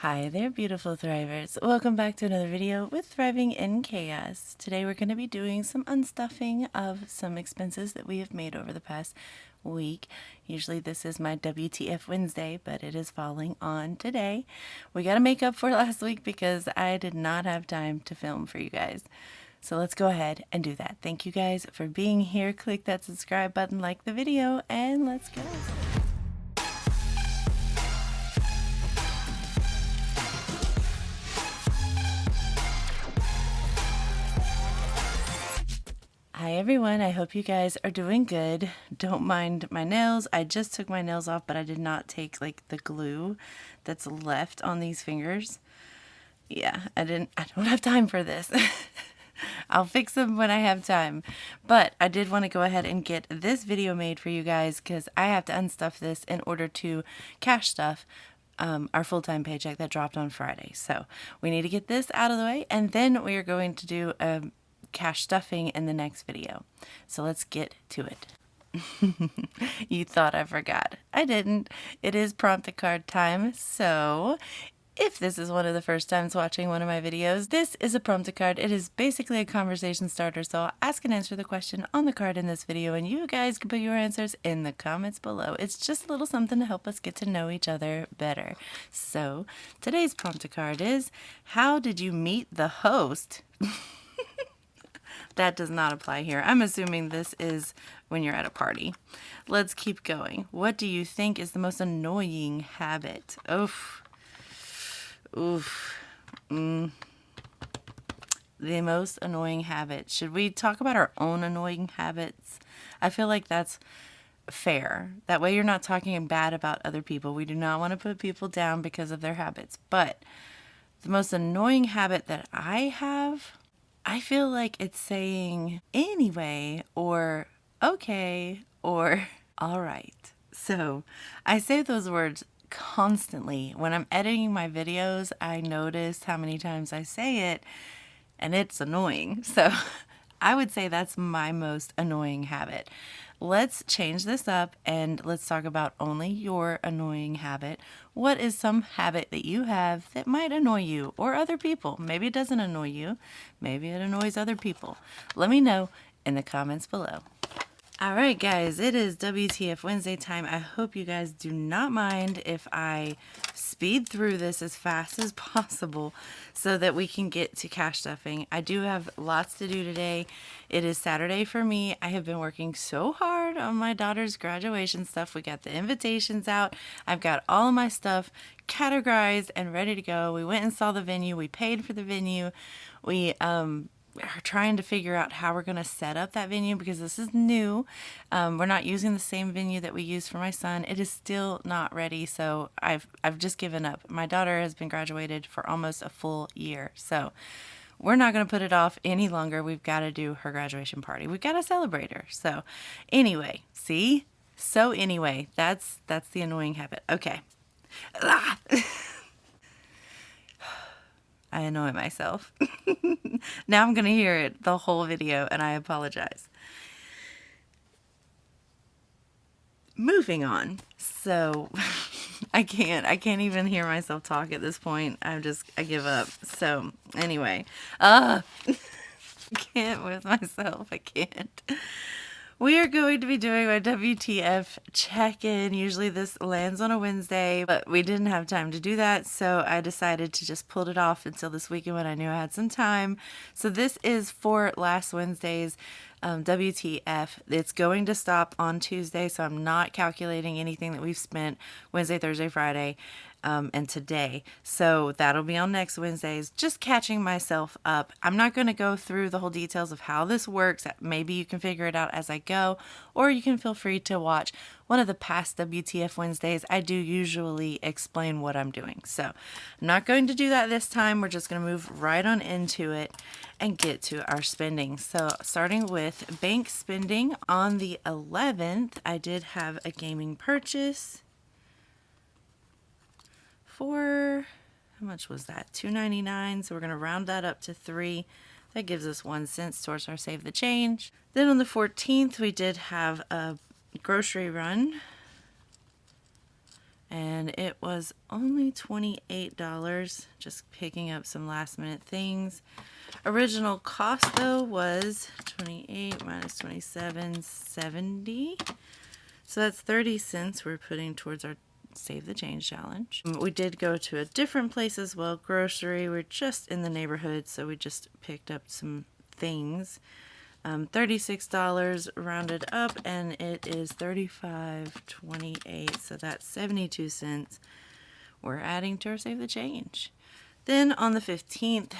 Hi there, beautiful Thrivers. Welcome back to another video with Thriving in Chaos. Today we're going to be doing some unstuffing of some expenses that we have made over the past week. Usually this is my WTF Wednesday, but it is falling on today. We got to make up for last week because I did not have time to film for you guys. So let's go ahead and do that. Thank you guys for being here. Click that subscribe button, like the video, and let's go. Hi everyone, I hope you guys are doing good. Don't mind my nails. I just took my nails off, but I did not take like the glue that's left on these fingers. Yeah, I don't have time for this. I'll fix them when I have time. But I did want to go ahead and get this video made for you guys because I have to unstuff this in order to cash stuff our full-time paycheck that dropped on Friday. So we need to get this out of the way, and then we are going to do a cash stuffing in the next video. So let's get to it. You thought I forgot. I didn't. It is prompt a card time. So if this is one of the first times watching one of my videos, this is a prompt a card. It is basically a conversation starter. So I'll ask and answer the question on the card in this video, and you guys can put your answers in the comments below. It's just a little something to help us get to know each other better. So today's prompt a card is, how did you meet the host? That does not apply here. I'm assuming this is when you're at a party. Let's keep going. What do you think is the most annoying habit? Oof. The most annoying habit. Should we talk about our own annoying habits? I feel like that's fair. That way you're not talking bad about other people. We do not want to put people down because of their habits. But the most annoying habit that I have, I feel like it's saying anyway, or okay, or all right. So I say those words constantly. When I'm editing my videos, I notice how many times I say it, and it's annoying. So I would say that's my most annoying habit. Let's change this up and let's talk about only your annoying habit. What is some habit that you have that might annoy you or other people? Maybe it doesn't annoy you. Maybe it annoys other people. Let me know in the comments below. All right, guys, it is WTF Wednesday time. I hope you guys do not mind if I speed through this as fast as possible so that we can get to cash stuffing. I do have lots to do today. It is Saturday for me. I have been working so hard on my daughter's graduation stuff. We got the invitations out. I've got all of my stuff categorized and ready to go. We went and saw the venue. We paid for the venue. We are trying to figure out how we're going to set up that venue because this is new. We're not using the same venue that we used for my son. It is still not ready, so I've just given up. My daughter has been graduated for almost a full year, so we're not going to put it off any longer. We've got to do her graduation party. We've got to celebrate her. So anyway, see? So anyway, that's the annoying habit. Okay. I annoy myself. Now I'm going to hear it the whole video, and I apologize. Moving on. So I can't even hear myself talk at this point. I give up. So anyway, I can't with myself. I can't. We are going to be doing our WTF check-in. Usually this lands on a Wednesday, but we didn't have time to do that, so I decided to just pull it off until this weekend when I knew I had some time. So this is for last Wednesday's WTF. It's going to stop on Tuesday, so I'm not calculating anything that we've spent Wednesday, Thursday, Friday, and today. So that'll be on next Wednesdays. Just catching myself up. I'm not going to go through the whole details of how this works. Maybe you can figure it out as I go, or you can feel free to watch one of the past WTF Wednesdays. I do usually explain what I'm doing. So I'm not going to do that this time. We're just going to move right on into it and get to our spending. So starting with bank spending, on the 11th, I did have a gaming purchase for, how much was that? $2.99. So we're going to round that up to $3. That gives us 1 cent towards our save the change. Then on the 14th, we did have a grocery run, and it was only $28, just picking up some last minute things. Original cost though was 28 minus 27.70. So that's 30 cents we're putting towards our Save the Change challenge. We did go to a different place as well, grocery. We're just in the neighborhood, so we just picked up some things. $36 rounded up, and it is $35.28, so that's 72 cents we're adding to our Save the Change. Then on the 15th,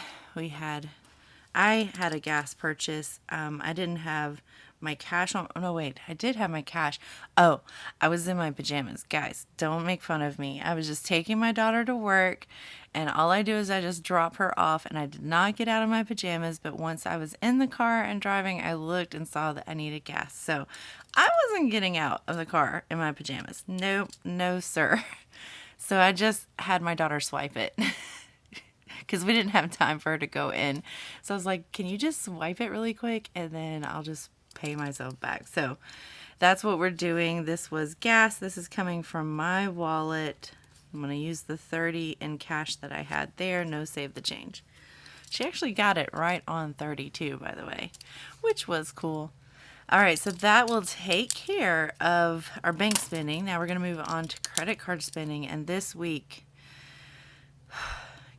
I had a gas purchase. I didn't have my cash on. Oh, no, wait. I did have my cash. Oh, I was in my pajamas. Guys, don't make fun of me. I was just taking my daughter to work, and all I do is I just drop her off, and I did not get out of my pajamas. But once I was in the car and driving, I looked and saw that I needed gas. So I wasn't getting out of the car in my pajamas. Nope, no, sir. So I just had my daughter swipe it. Because we didn't have time for her to go in. So I was like, can you just swipe it really quick and then I'll just pay myself back. So that's what we're doing. This was gas. This is coming from my wallet. I'm going to use the 30 in cash that I had there. No Save the Change. She actually got it right on 32, by the way, which was cool. All right, so that will take care of our bank spending. Now we're going to move on to credit card spending. And this week,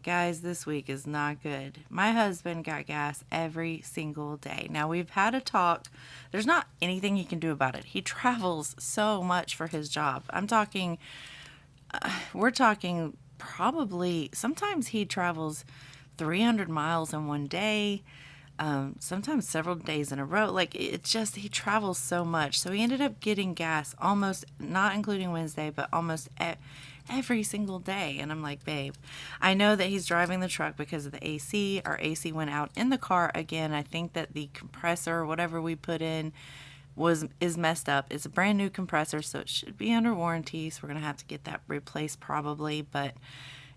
guys, this week is not good. My husband got gas every single day. Now, we've had a talk. There's not anything he can do about it. He travels so much for his job. We're talking probably, sometimes he travels 300 miles in one day, sometimes several days in a row. Like, it's just, he travels so much. So he ended up getting gas almost, not including Wednesday, but almost every single day. And I'm like, babe, I know that he's driving the truck because of the AC. Our AC went out in the car again. I think that the compressor, whatever we put in, is messed up. It's a brand new compressor, so it should be under warranty. So we're gonna have to get that replaced probably. But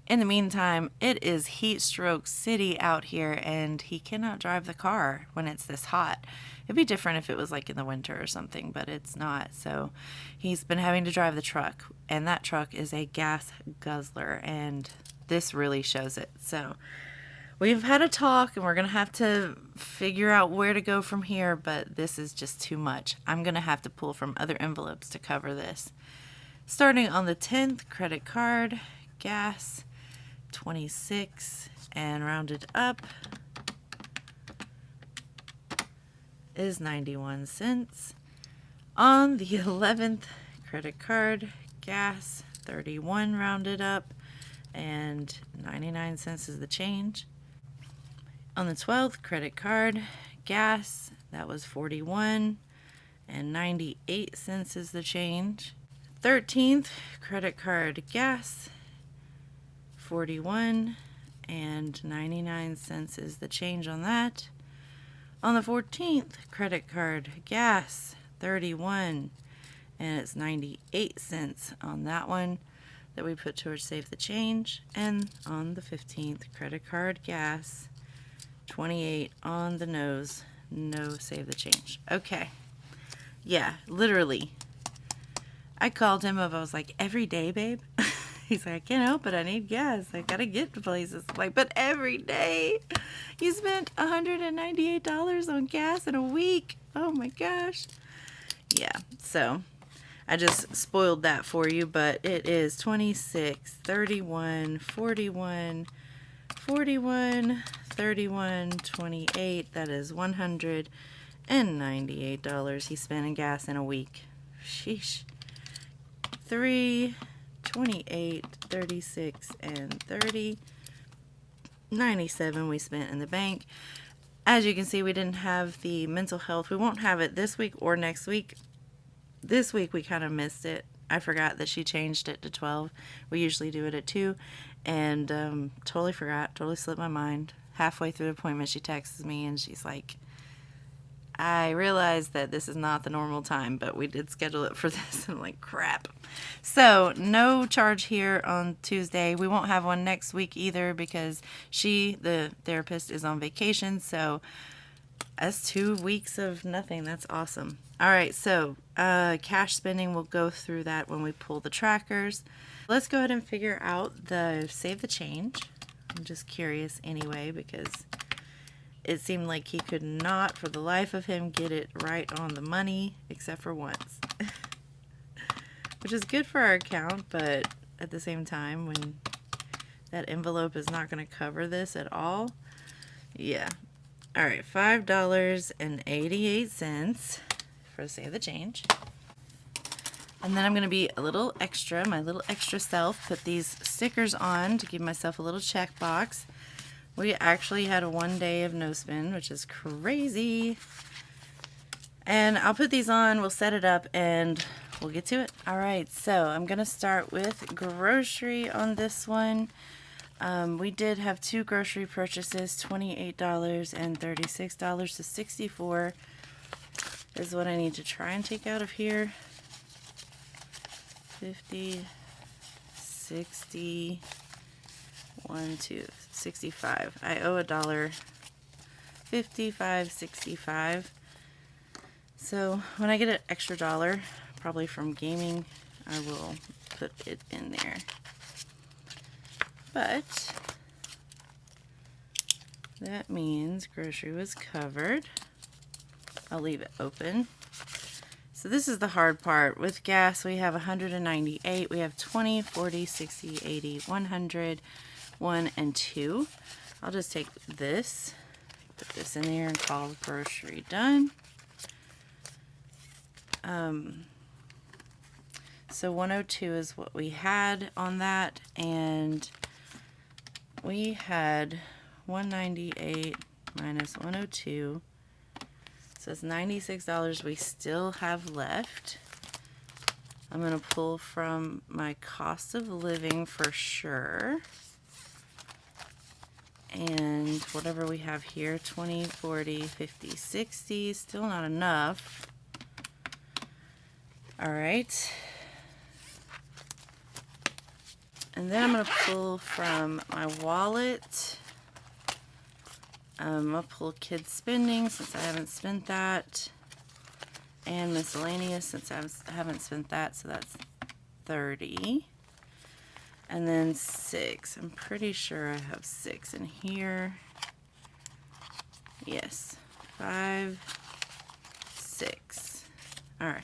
in the meantime, it is heat stroke city out here, and he cannot drive the car when it's this hot. It'd be different if it was like in the winter or something, but it's not. So he's been having to drive the truck, and that truck is a gas guzzler, and this really shows it. So we've had a talk, and we're going to have to figure out where to go from here, but this is just too much. I'm going to have to pull from other envelopes to cover this. Starting on the 10th, credit card, gas, 26, and rounded up is 91 cents. On the 11th, credit card, gas, 31 rounded up, and 99 cents is the change. On the 12th, credit card, gas, that was 41, and 98 cents is the change. 13th, credit card, gas, 41, and 99 cents is the change on that. On the 14th, credit card, gas, 31, and it's 98 cents on that one that we put towards Save the Change. And on the 15th, credit card, gas, 28 on the nose, no Save the Change. Okay. Yeah, literally. I called him up. I was like, every day, babe? He's like, I can't help it. I need gas. I gotta get to places. I'm like, but every day? You spent $198 on gas in a week. Oh my gosh. Yeah, so I just spoiled that for you, but it is 26, 31, 41, 41, 31, 28. That is $198 he spent in gas in a week. Sheesh. 3, 28, 36, and 30. 97 we spent in the bank. As you can see, we didn't have the mental health. We won't have it this week or next week. This week we kind of missed it. I forgot that she changed it to 12. We usually do it at 2, and totally forgot, totally slipped my mind. Halfway through the appointment, she texts me and she's like, I realized that this is not the normal time, but we did schedule it for this. I'm like, crap. So no charge here on Tuesday. We won't have one next week either because the therapist, is on vacation. So that's 2 weeks of nothing. That's awesome. All right, so cash spending, we'll go through that when we pull the trackers. Let's go ahead and figure out the save the change. I'm just curious anyway, because it seemed like he could not for the life of him get it right on the money except for once. Which is good for our account, but at the same time, when that envelope is not going to cover this at all. Yeah. All right, $5.88 for save the change. And then I'm going to be a little extra, my little extra self, put these stickers on to give myself a little check box. We actually had 1 day of no spin, which is crazy. And I'll put these on, we'll set it up, and we'll get to it. All right, so I'm going to start with grocery on this one. We did have 2 grocery purchases, $28 and $36, so $64 is what I need to try and take out of here. 50, 60, 1, 2, 65. I owe $1, 55, 65. So when I get an extra $1, probably from gaming, I will put it in there. But that means grocery was covered. I'll leave it open. So this is the hard part. With gas, we have 198. We have 20, 40, 60, 80, 100, 1, and 2. I'll just take this, put this in there, and call grocery done. So 102 is what we had on that, and we had 198 minus 102, so it's $96 we still have left. I'm going to pull from my cost of living for sure, and whatever we have here, 20, 40, 50, 60, still not enough. All right. And then I'm going to pull from my wallet. I'll pull kids spending since I haven't spent that. And miscellaneous since I haven't spent that, so that's 30. And then 6. I'm pretty sure I have 6 in here. Yes. 5, 6. All right.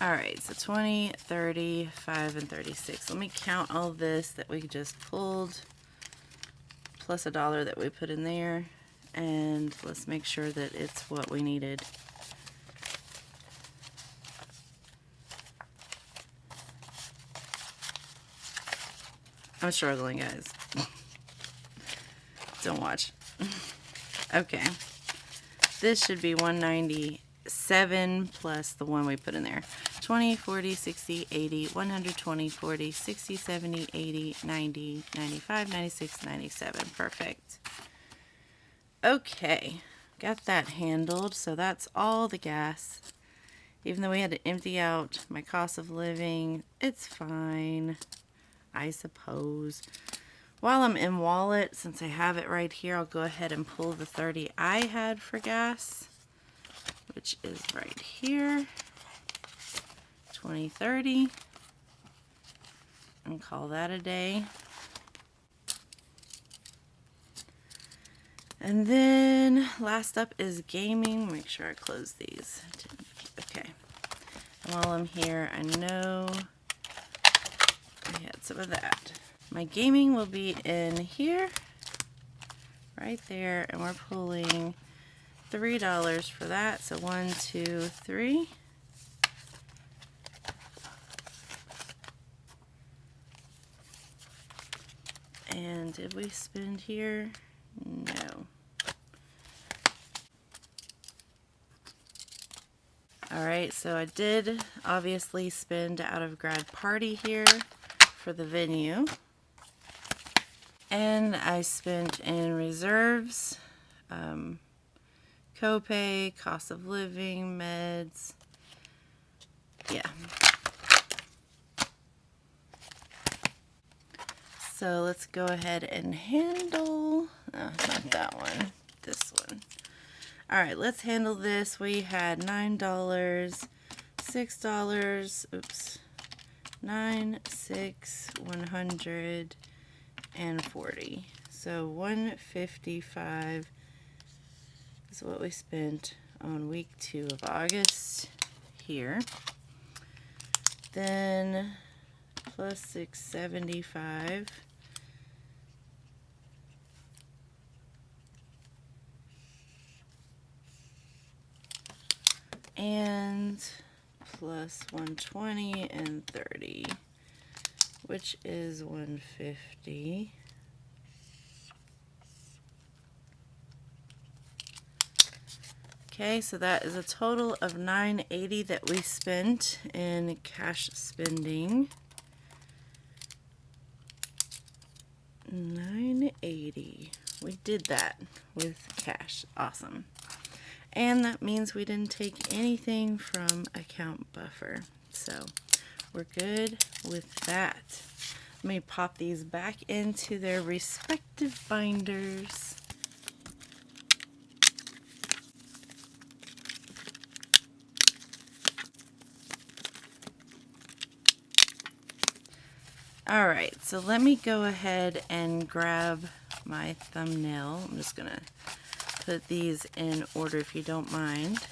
Alright, so 20, 30, 5, and 36. Let me count all this that we just pulled, plus $1 that we put in there, and let's make sure that it's what we needed. I'm struggling, guys. Don't watch. Okay. This should be 197 plus the one we put in there. 20, 40, 60, 80, 120, 40, 60, 70, 80, 90, 95, 96, 97. Perfect. Okay, got that handled. So that's all the gas. Even though we had to empty out my cost of living, it's fine, I suppose. While I'm in wallet, since I have it right here, I'll go ahead and pull the 30 I had for gas, which is right here. 2030, and call that a day. And then last up is gaming. Make sure I close these. Okay. And while I'm here, I know I had some of that. My gaming will be in here, right there, and we're pulling $3 for that. So 1, 2, 3. And did we spend here? No. Alright, so I did obviously spend out of grad party here for the venue. And I spent in reserves, copay, cost of living, meds. Yeah. So let's go ahead and handle, not that one, this one. All right, let's handle this. We had $9, $96. Oops. 140. So 155 is what we spent on week 2 of August here. Then plus 675. And plus 120 and 30, which is 150. Okay, so that is a total of $980 that we spent in cash spending. $980. We did that with cash. Awesome. And that means we didn't take anything from account buffer. So we're good with that. Let me pop these back into their respective binders. All right, so let me go ahead and grab my thumbnail. I'm just gonna put these in order if you don't mind.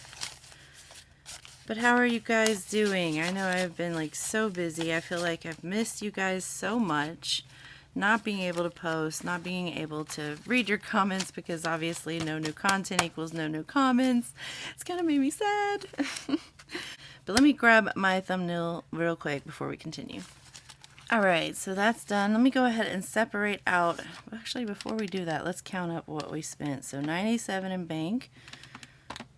But how are you guys doing? I know I've been like so busy. I feel like I've missed you guys so much. Not being able to post, not being able to read your comments, because obviously no new content equals no new comments. It's kind of made me sad. But let me grab my thumbnail real quick before we continue. Alright, so that's done. Let me go ahead and separate out. Actually, before we do that, let's count up what we spent. So $97 in bank,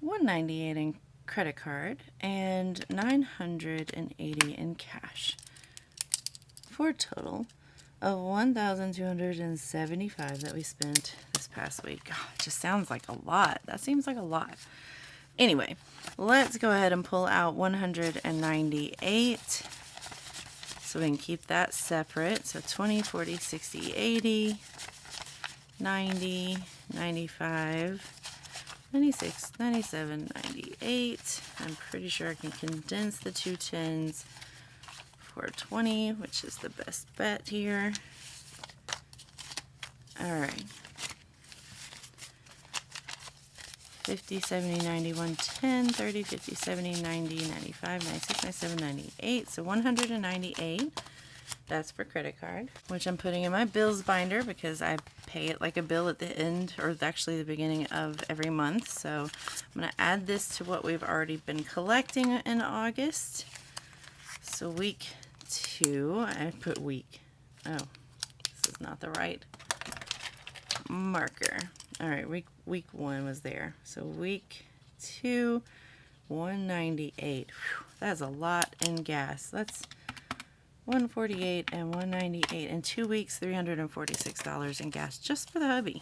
$198 in credit card, and $980 in cash, for a total of $1,275 that we spent this past week. God, it just sounds like a lot. That seems like a lot. Anyway, let's go ahead and pull out $198. So we can keep that separate. So 20, 40, 60, 80, 90, 95, 96, 97, 98. I'm pretty sure I can condense the two tens for 20, which is the best bet here. All right. 50, 70, 90, 110, 30, 50, 70, 90, 95, 96, 97, 98. So 198. That's for credit card, which I'm putting in my bills binder because I pay it like a bill at the end, or actually the beginning of every month. So I'm going to add this to what we've already been collecting in August. So week 2, I put week. Oh, this is not the right marker. All right, week 1 was there. So week 2, 198. Whew, that's a lot in gas. That's 148 and 198 in 2 weeks, $346 in gas just for the hubby.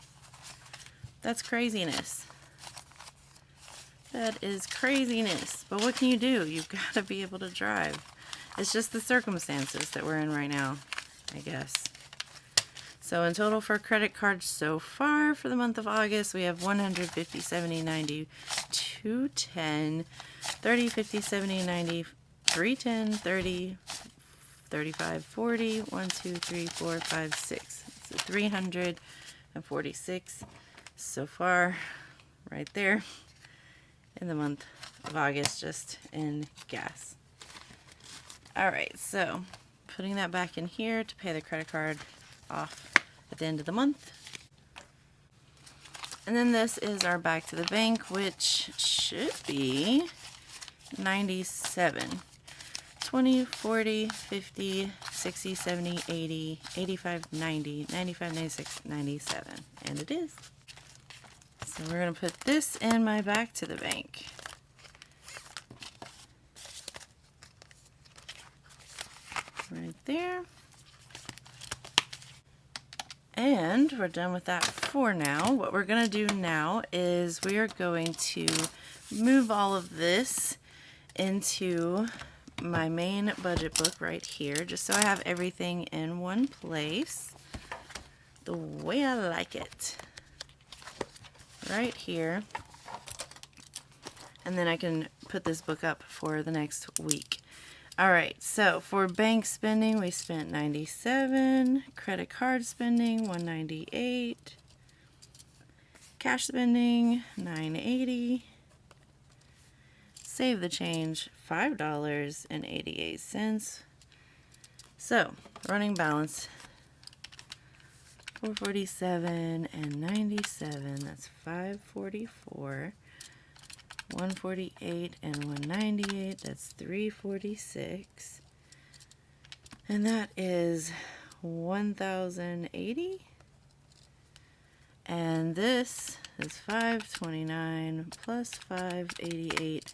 That's craziness. That is craziness. But what can you do? You've got to be able to drive. It's just the circumstances that we're in right now, I guess. So in total for credit cards so far for the month of August, we have 150, 70, 90, 210, 30, 50, 70, 90, 310, 30, 35, 40, 1, 2, 3, 4, 5, 6. So 346 so far right there in the month of August, just in gas. All right, so putting that back in here to pay the credit card off at the end of the month. And then this is our back to the bank, which should be 97. 20, 40, 50, 60, 70, 80, 85, 90, 95, 96, 97. And it is. So we're going to put this in my back to the bank. Right there. And we're done with that for now. What we're going to do now is we are going to move all of this into my main budget book right here, just so I have everything in one place the way I like it. Right here. And then I can put this book up for the next week. All right, so for bank spending, we spent $97. Credit card spending, $198. Cash spending, $9.80. Save the change, $5.88. So, running balance, $447.97. That's $544. $148 and $198. That's $346. And that is $1,080. And this is $529 plus $588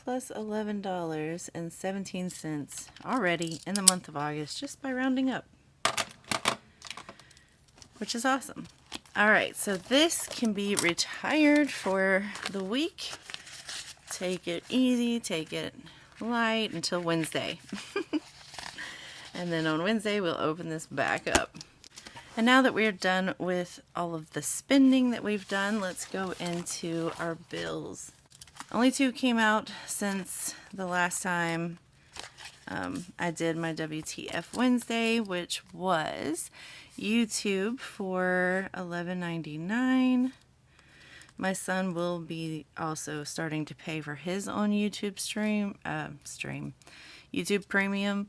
plus $11.17 already in the month of August, just by rounding up, which is awesome. All right, so this can be retired for the week. Take it easy, take it light until Wednesday. And then on Wednesday, we'll open this back up. And now that we're done with all of the spending that we've done, let's go into our bills. Only two came out since the last time I did my WTF Wednesday, which was YouTube for $11.99. My son will be also starting to pay for his own YouTube YouTube Premium.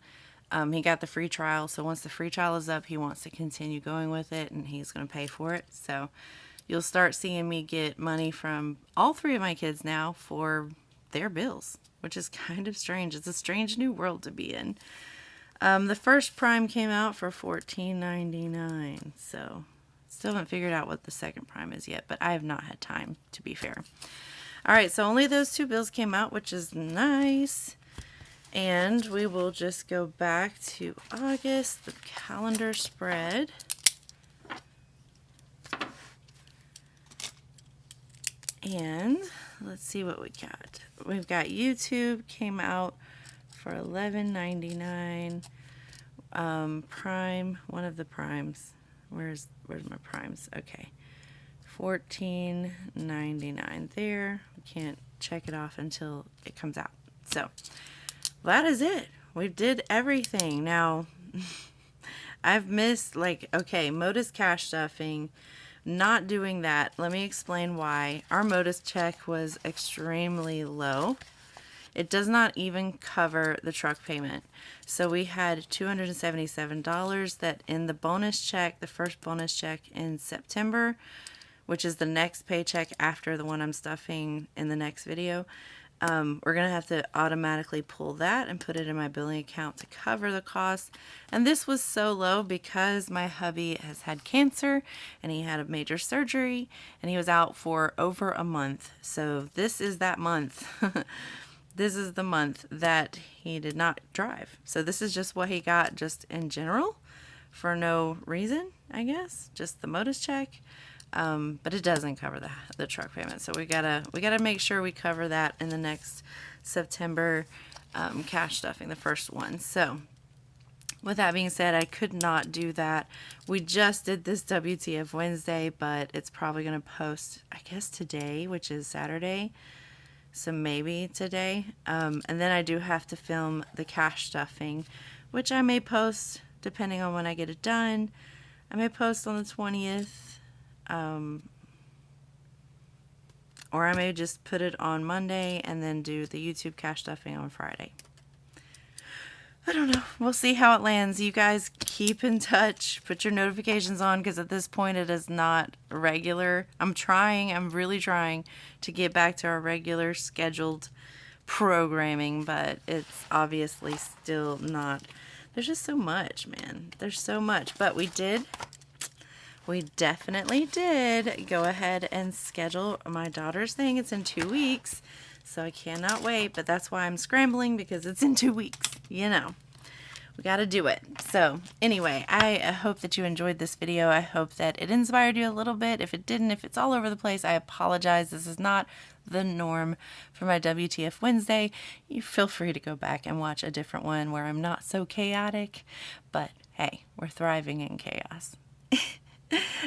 He got the free trial, so once the free trial is up, he wants to continue going with it, and he's going to pay for it. So you'll start seeing me get money from all three of my kids now for their bills, which is kind of strange. It's a strange new world to be in. The first Prime came out for $14.99, so still haven't figured out what the second Prime is yet, but I have not had time, to be fair. All right, so only those two bills came out, which is nice. And we will just go back to August, the calendar spread. And let's see what we got. We've got YouTube came out for $11.99. Prime, one of the primes. Where's my primes? Okay. $14.99 there. We can't check it off until it comes out. So that is it. We did everything. Now, I've missed, okay, Modus cash stuffing. Not doing that. Let me explain why. Our Modus check was extremely low. It does not even cover the truck payment. So we had $277 that in the bonus check, the first bonus check in September, which is the next paycheck after the one I'm stuffing in the next video. We're going to have to automatically pull that and put it in my billing account to cover the cost. And this was so low because my hubby has had cancer and he had a major surgery and he was out for over a month. So this is that month. This is the month that he did not drive. So this is just what he got just in general for no reason, I guess. Just the Modus check. But it doesn't cover the truck payment. So we gotta make sure we cover that in the next September cash stuffing, the first one. So with that being said, I could not do that. We just did this WTF Wednesday, but it's probably gonna post, I guess, today, which is Saturday. So maybe today. And then I do have to film the cash stuffing, which I may post depending on when I get it done. I may post on the 20th. Or I may just put it on Monday and then do the YouTube cash stuffing on Friday. I don't know. We'll see how it lands. You guys keep in touch. Put your notifications on because at this point it is not regular. I'm really trying to get back to our regular scheduled programming, but it's obviously still not. There's just so much, man. There's so much. But we definitely did go ahead and schedule my daughter's thing. It's in 2 weeks, so I cannot wait, but that's why I'm scrambling because it's in 2 weeks, you know. We got to do it. So anyway, I hope that you enjoyed this video. I hope that it inspired you a little bit. If it didn't, if it's all over the place, I apologize. This is not the norm for my WTF Wednesday. You feel free to go back and watch a different one where I'm not so chaotic, but hey, we're thriving in chaos.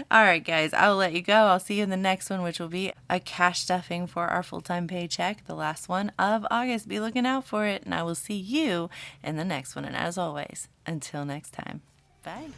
All right, guys, I'll let you go. I'll see you in the next one, which will be a cash stuffing for our full-time paycheck, the last one of August. Be looking out for it, and I will see you in the next one. And as always, until next time, bye.